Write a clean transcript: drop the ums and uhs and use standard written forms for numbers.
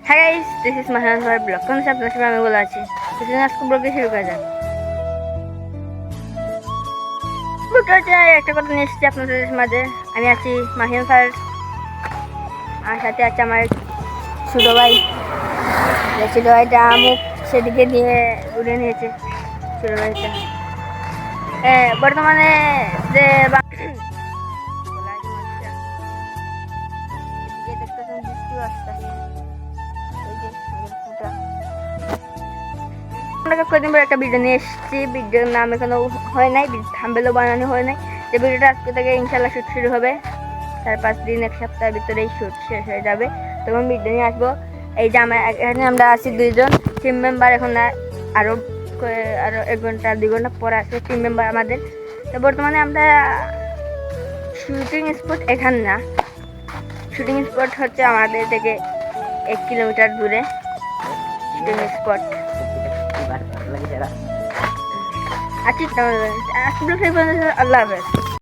হ্যাঁ guys, this is মাহিরান ভাই blog. কোন সব আপনার সঙ্গে আমি বলে আছি আজকে ব্লগে শুরু করা যাক। ব্লগটাতে একটা কথা নিয়ে এসেছি আপনাদের মাঝে। আমি আছি মাহিরান স্যার, আর সাথে আছে আমার ছোটো ভাই। ছোটো ভাইটা আমুক সেদিকে নিয়ে ঘুরে নিয়েছে। ছোটো ভাইটা বর্তমানে যে দেখতেছেন বৃষ্টিও আসতেছে। কদিন পর একটা ভিডিও নিয়ে এসেছি। ভিডিওর নাম এখনো হয় নাই, থাম্বনেলও বানানো হয় নাই। যে ভিডিওটা আজকে থেকে ইনশাল্লাহ শুট শুরু হবে। 4-5 দিন, এক সপ্তাহের ভিতরেই শুট শেষ হয়ে যাবে, তখন ভিডিও নিয়ে আসবো। এই যে এখানে আমরা আছি 2জন টিম মেম্বার। এখন আরো 1 ঘন্টা 2 ঘন্টা পর আসবে টিম মেম্বার আমাদের। তো বর্তমানে আমরা শুটিং স্পট এখানে না, শুটিং স্পট হচ্ছে আমাদের থেকে 1 কিলোমিটার দূরে শুটিং স্পট। আচ্ছা, আল্লাহ হাফেজ।